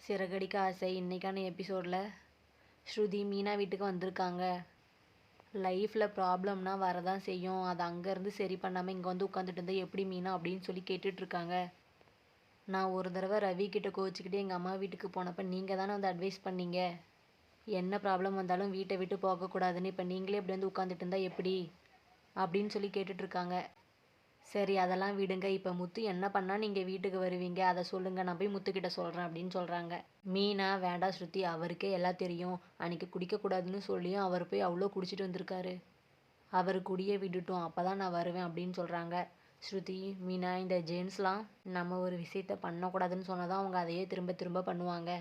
சிறகடிக்க ஆசை இன்னைக்கான எபிசோடில் ஸ்ருதி மீனா வீட்டுக்கு வந்திருக்காங்க. லைஃப்பில் ப்ராப்ளம்னா வரதான் செய்யும். அதை அங்கேருந்து சரி பண்ணாமல் இங்கே வந்து உட்காந்துட்டு இருந்தால் எப்படி மீனா அப்படின்னு சொல்லி கேட்டுட்ருக்காங்க. நான் ஒரு தடவை ரவி கிட்ட கோச்சிக்கிட்டு எங்கள் அம்மா வீட்டுக்கு போனப்போ நீங்கள் தானே வந்து அட்வைஸ் பண்ணீங்க, என்ன ப்ராப்ளம் வந்தாலும் வீட்டை விட்டு போகக்கூடாதுன்னு. இப்போ நீங்களே இப்படி வந்து உட்காந்துட்டு இருந்தால் எப்படி அப்படின்னு சொல்லி கேட்டுட்ருக்காங்க. சரி அதெல்லாம் விடுங்க, இப்போ முத்து என்ன பண்ணால் நீங்கள் வீட்டுக்கு வருவீங்க அதை சொல்லுங்கள், நான் போய் முத்துக்கிட்ட சொல்கிறேன் அப்படின்னு சொல்கிறாங்க. மீனா வேண்டாம் ஸ்ருதி, அவருக்கே எல்லாம் தெரியும். அன்றைக்கி குடிக்கக்கூடாதுன்னு சொல்லியும் அவர் போய் அவ்வளோ குடிச்சிட்டு வந்திருக்காரு. அவர் குடியை விட்டுட்டோம், அப்போ தான் நான் வருவேன் அப்படின்னு சொல்கிறாங்க. ஸ்ருதி, மீனா, இந்த ஜென்ஸ்லாம் நம்ம ஒரு விஷயத்த பண்ணக்கூடாதுன்னு சொன்னால் தான் அவங்க அதையே திரும்ப திரும்ப பண்ணுவாங்க.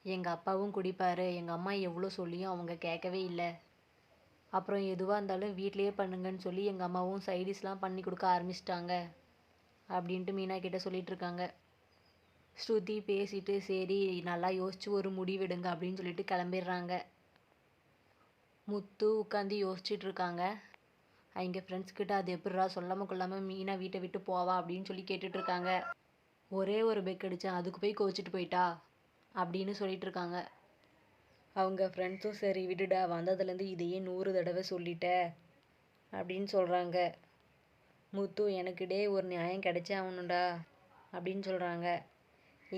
எங்கள் அப்பாவும் குடிப்பார், எங்கள் அம்மா எவ்வளோ சொல்லியும் அவங்க கேட்கவே இல்லை. அப்புறம் எதுவாக இருந்தாலும் வீட்லேயே பண்ணுங்கன்னு சொல்லி எங்கள் அம்மாவும் சைடிஷ்லாம் பண்ணி கொடுக்க ஆரம்பிச்சிட்டாங்க அப்படின்ட்டு மீனா கிட்ட சொல்லிகிட்ருக்காங்க. ஸ்ருதி பேசிட்டு சரி நல்லா யோசிச்சு ஒரு முடிவெடுங்க அப்படின்னு சொல்லிட்டு கிளம்பிடுறாங்க. முத்து உட்காந்து யோசிச்சுட்டு இருக்காங்க. அவங்க ஃப்ரெண்ட்ஸ்கிட்ட அது எப்படிரா சொல்லாமல் கொள்ளாமல் மீனா வீட்டை விட்டு போவா அப்படின்னு சொல்லி கேட்டுட்ருக்காங்க. ஒரே ஒரு பெக் அடித்தேன், அதுக்கு போய் கோச்சிட்டு போயிட்டா அப்படின்னு சொல்லிகிட்ருக்காங்க. அவங்க ஃப்ரெண்ட்ஸும் சரி விடுடா, வந்ததுலேருந்து இதையே 100 தடவை சொல்லிட்ட அப்படின்னு சொல்கிறாங்க. முத்து, எனக்கிட்டே ஒரு நியாயம் கிடைச்சே ஆகணும்டா அப்படின்னு சொல்கிறாங்க.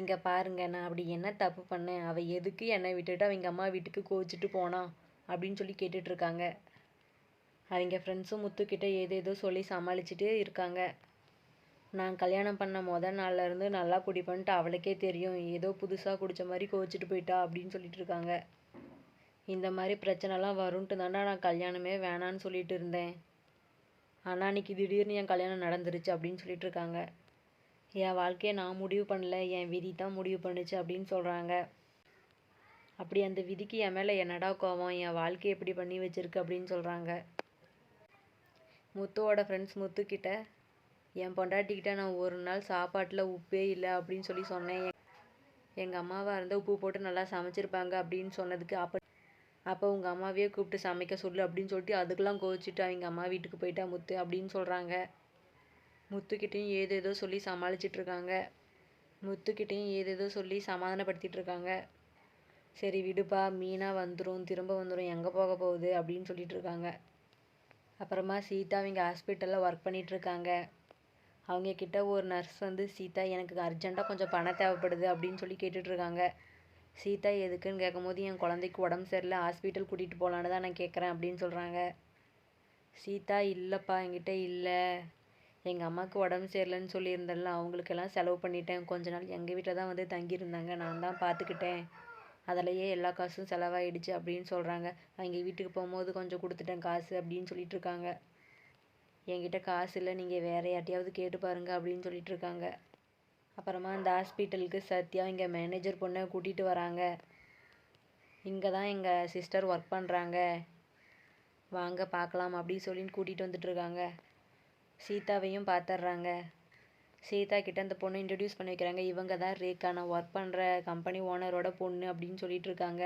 இங்கே பாருங்க, நான் அப்படி என்ன தப்பு பண்ணேன், அவள் எதுக்கு என்னை விட்டுட்டு அவங்க அம்மா வீட்டுக்கு கோச்சிட்டு போனான் அப்படின்னு சொல்லி கேட்டுட்ருக்காங்க. அவங்க ஃப்ரெண்ட்ஸும் முத்துக்கிட்ட ஏதேதோ சொல்லி சமாளிச்சுட்டு இருக்காங்க. நான் கல்யாணம் பண்ண நாள்லேருந்து நல்லா குடிப்பேன்ட்டு அவளுக்கே தெரியும், ஏதோ புதுசாக குடித்த மாதிரி கோச்சிட்டு போயிட்டா அப்படின்னு சொல்லிட்டு இருக்காங்க. இந்த மாதிரி பிரச்சனைலாம் வரும்ன்ட்டு தாண்டா நான் கல்யாணமே வேணான்னு சொல்லிட்டு இருந்தேன். ஆனால் அன்றைக்கி திடீர்னு என் கல்யாணம் நடந்துருச்சு அப்படின்னு சொல்லிட்டு இருக்காங்க. என் வாழ்க்கையை நான் முடிவு பண்ணல, என் விதி தான் முடிவு பண்ணுச்சு அப்படின்னு சொல்கிறாங்க. அப்படி அந்த விதிக்கு என் மேலே என்னடா கோவம், என் வாழ்க்கையை எப்படி பண்ணி வச்சிருக்கு அப்படின்னு சொல்கிறாங்க. முத்துவோட ஃப்ரெண்ட்ஸ் முத்துக்கிட்ட, என் பொண்டாட்டிக்கிட்ட நான் ஒரு நாள் சாப்பாட்டில் உப்பே இல்லை அப்படின்னு சொல்லி சொன்னேன். எங்கள் அம்மாவாக இருந்தால் உப்பு போட்டு நல்லா சமைச்சிருப்பாங்க அப்படின்னு சொன்னதுக்கு அப்போ உங்கள் அம்மாவையே கூப்பிட்டு சமைக்க சொல்லு அப்படின்னு சொல்லிட்டு அதுக்கெல்லாம் கோச்சிட்டு அவங்க அம்மா வீட்டுக்கு போயிட்டா முத்து அப்படின்னு சொல்கிறாங்க. முத்துக்கிட்டையும் ஏதேதோ சொல்லி சமாளிச்சிட்ருக்காங்க. முத்துக்கிட்டையும் ஏதேதோ சொல்லி சமாதானப்படுத்திட்டு இருக்காங்க. சரி விடுப்பா, மீனா வந்துடும், திரும்ப வந்துடும், எங்கே போக போகுது அப்படின்னு சொல்லிட்டு இருக்காங்க. அப்புறமா சீதா அவங்க ஹாஸ்பிட்டலில் ஒர்க் பண்ணிகிட்ருக்காங்க. அவங்கக்கிட்ட ஒரு நர்ஸ் வந்து, சீதா எனக்கு அர்ஜெண்ட்டாக கொஞ்சம் பணம் தேவைப்படுது அப்படின்னு சொல்லி கேட்டுட்ருக்காங்க. சீதா எதுக்குன்னு கேட்கும்போது, என் குழந்தைக்கு உடம்பு சரியில்லை, ஹாஸ்பிட்டல் கூட்டிகிட்டு போகலான்னு தான் நான் கேட்குறேன் அப்படின்னு சொல்கிறாங்க. சீதா, இல்லைப்பா என்கிட்ட இல்லை, எங்கள் அம்மாவுக்கு உடம்பு சரியில்லைன்னு சொல்லியிருந்தேன்ல, அவங்களுக்கெல்லாம் செலவு பண்ணிட்டேன். கொஞ்ச நாள் எங்கள் வீட்டில் தான் வந்து தங்கியிருந்தாங்க, நான் தான் பார்த்துக்கிட்டேன், அதிலையே எல்லா காசும் செலவாயிடுச்சு அப்படின்னு சொல்கிறாங்க. அவங்க வீட்டுக்கு போகும்போது கொஞ்சம் கொடுத்துட்டேன் காசு அப்படின்னு சொல்லிட்டு இருக்காங்க. என்கிட்ட காசு இல்லை, நீங்கள் வேறு யார்ட்டையாவது கேட்டு பாருங்கள் அப்படின்னு சொல்லிட்டு இருக்காங்க. அப்புறமா அந்த ஹாஸ்பிட்டலுக்கு சத்யா இங்கே மேனேஜர் பொண்ணை கூட்டிகிட்டு வராங்க. இங்கே தான் எங்கள் சிஸ்டர் ஒர்க் பண்ணுறாங்க, வாங்க பார்க்கலாம் அப்படின்னு சொல்லின்னு கூட்டிகிட்டு வந்துட்டுருக்காங்க. சீதாவையும் பார்த்துட்றாங்க. சீதா கிட்ட அந்த பொண்ணு இன்ட்ரடியூஸ் பண்ணி வைக்கிறாங்க. இவங்க தான் ரேகா, நான் ஒர்க் பண்ணுற கம்பெனி ஓனரோட பொண்ணு அப்படின்னு சொல்லிட்டு இருக்காங்க.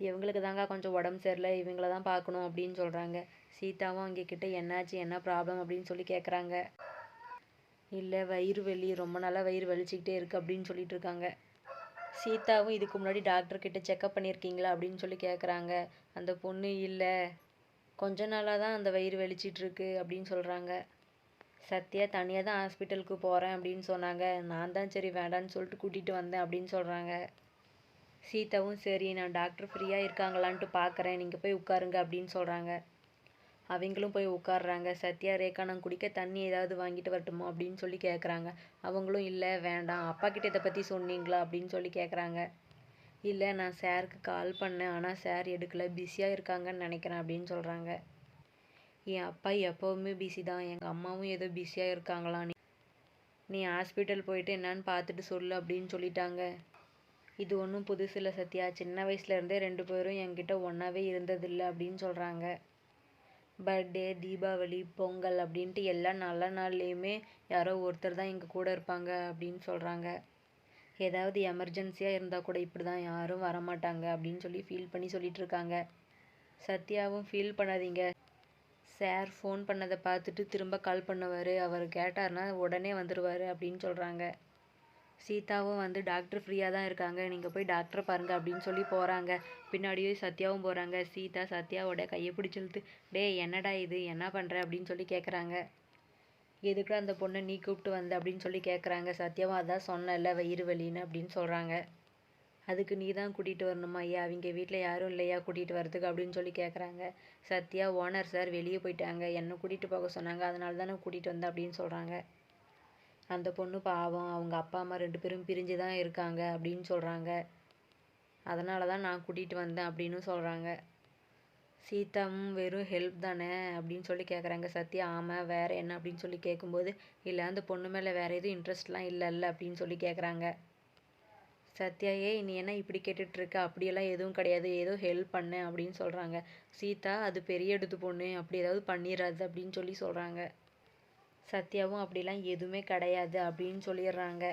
இவங்களுக்கு தாங்க கொஞ்சம் உடம்பு சரியில்லை, இவங்கள தான் பார்க்கணும் அப்படின்னு சொல்கிறாங்க. சீதாவும் அவங்க கிட்ட என்னாச்சு, என்ன ப்ராப்ளம் அப்படின்னு சொல்லி கேட்குறாங்க. இல்லை வயிறு வலி, ரொம்ப நாளாக வயிறு வலிச்சிக்கிட்டே இருக்குது அப்படின்னு சொல்லிட்டு இருக்காங்க. சீதாவும் இதுக்கு முன்னாடி டாக்டர்கிட்ட செக்கப் பண்ணியிருக்கீங்களா அப்படின்னு சொல்லி கேட்குறாங்க. அந்த பொண்ணு இல்லை, கொஞ்ச நாளாக தான் அந்த வயிறு வலிச்சிட்ருக்கு அப்படின்னு சொல்கிறாங்க. சத்யா தனியாக தான் ஹாஸ்பிட்டலுக்கு போகிறேன் அப்படின்னு சொன்னாங்க, நான் தான் சரி வேண்டான்னு சொல்லிட்டு கூட்டிகிட்டு வந்தேன் அப்படின்னு சொல்கிறாங்க. சீதாவும் சரி நான் டாக்டர் ஃப்ரீயாக இருக்காங்களான்ட்டு பார்க்குறேன், நீங்கள் போய் உட்காருங்க அப்படின்னு சொல்கிறாங்க. அவங்களும் போய் உட்காடுறாங்க. சத்யா, ரேகா நான் குடிக்க தண்ணி ஏதாவது வாங்கிட்டு வரட்டுமா அப்படின்னு சொல்லி கேட்குறாங்க. அவங்களும் இல்லை வேண்டாம், அப்பா கிட்ட இதை பற்றி சொன்னீங்களா அப்படின்னு சொல்லி கேட்குறாங்க. இல்லை நான் சாருக்கு கால் பண்ணேன், ஆனால் சார் எடுக்கலை, பிஸியாக இருக்காங்கன்னு நினைக்கிறேன் அப்படின்னு சொல்கிறாங்க. என் அப்பா எப்போவுமே பிஸி தான், எங்கள் அம்மாவும் ஏதோ பிஸியாக இருக்காங்களா, நீ ஹாஸ்பிட்டல் போயிட்டு என்னான்னு பார்த்துட்டு சொல்லு அப்படின்னு சொல்லிட்டாங்க. இது ஒன்றும் புதுசு இல்லை சத்யா, சின்ன வயசுலேருந்தே 2 பேரும் என்கிட்ட ஒன்றாவே இருந்ததில்லை அப்படின்னு சொல்கிறாங்க. பர்த்டே, தீபாவளி, பொங்கல் அப்படின்ட்டு எல்லா நல்ல நாள்லேயுமே யாரோ ஒருத்தர் தான் எங்கள் கூட இருப்பாங்க அப்படின்னு சொல்கிறாங்க. ஏதாவது எமர்ஜென்சியாக இருந்தால் கூட இப்படி தான், யாரும் வரமாட்டாங்க அப்படின்னு சொல்லி ஃபீல் பண்ணி சொல்லிட்டு இருக்காங்க. சத்யாவும் ஃபீல் பண்ணாதீங்க, சார் ஃபோன் பண்ணதை பார்த்துட்டு திரும்ப கால் பண்ணுவார், அவர் கேட்டார்னா உடனே வந்துடுவார் அப்படின்னு சொல்கிறாங்க. சீதாவும் வந்து டாக்டர் ஃப்ரீயாக தான் இருக்காங்க, நீங்கள் போய் டாக்டரை பாருங்க அப்படின்னு சொல்லி போகிறாங்க. பின்னாடியே சத்யாவும் போகிறாங்க. சீதா சத்யாவோட கையை பிடிச்சி இழுத்து, டேய் என்னடா இது, என்ன பண்ணுற அப்படின்னு சொல்லி கேட்குறாங்க. எதுக்குடா அந்த பொண்ணை நீ கூப்பிட்டு வந்த அப்படின்னு சொல்லி கேட்குறாங்க. சத்யாவும் அதான் சொன்னல வயிறு வலின்னு அப்படின்னு சொல்கிறாங்க. அதுக்கு நீ தான் கூட்டிகிட்டு வரணுமா, ஐயா அவங்க வீட்டில் யாரும் இல்லையா கூட்டிகிட்டு வரதுக்கு அப்படின்னு சொல்லி கேட்குறாங்க. சத்யா, ஓனர் சார் வெளியே போயிட்டாங்க, என்னை கூட்டிகிட்டு போக சொன்னாங்க, அதனால தான் நான் கூட்டிகிட்டு வந்தேன் அப்படின்னு சொல்கிறாங்க. அந்த பொண்ணு பாவம், அவங்க அப்பா அம்மா 2 பேரும் பிரிஞ்சு தான் இருக்காங்க அப்படின்னு சொல்கிறாங்க. அதனால தான் நான் கூட்டிகிட்டு வந்தேன் அப்படின்னு சொல்கிறாங்க. சீதாவும் வெறும் ஹெல்ப் தானே அப்படின்னு சொல்லி கேட்குறாங்க. சத்யா, ஆமாம் வேறு என்ன அப்படின்னு சொல்லி கேட்கும்போது, இல்லை அந்த பொண்ணு மேலே வேறு எதுவும் இன்ட்ரெஸ்ட்லாம் இல்லைல்ல அப்படின்னு சொல்லி கேட்குறாங்க. சத்யா, ஏய் நீ என்ன இப்படி கேட்டுட்ருக்க, அப்படியெல்லாம் எதுவும் கிடையாது, ஏதோ ஹெல்ப் பண்ணேன் அப்படின்னு சொல்கிறாங்க. சீதா, அது பெரிய எடுத்து பொண்ணு, அப்படி ஏதாவது பண்ணிடாது அப்படின்னு சொல்லி சொல்கிறாங்க. சத்யாவும் அப்படிலாம் எதுவுமே கிடையாது அப்படின்னு சொல்லிடுறாங்க.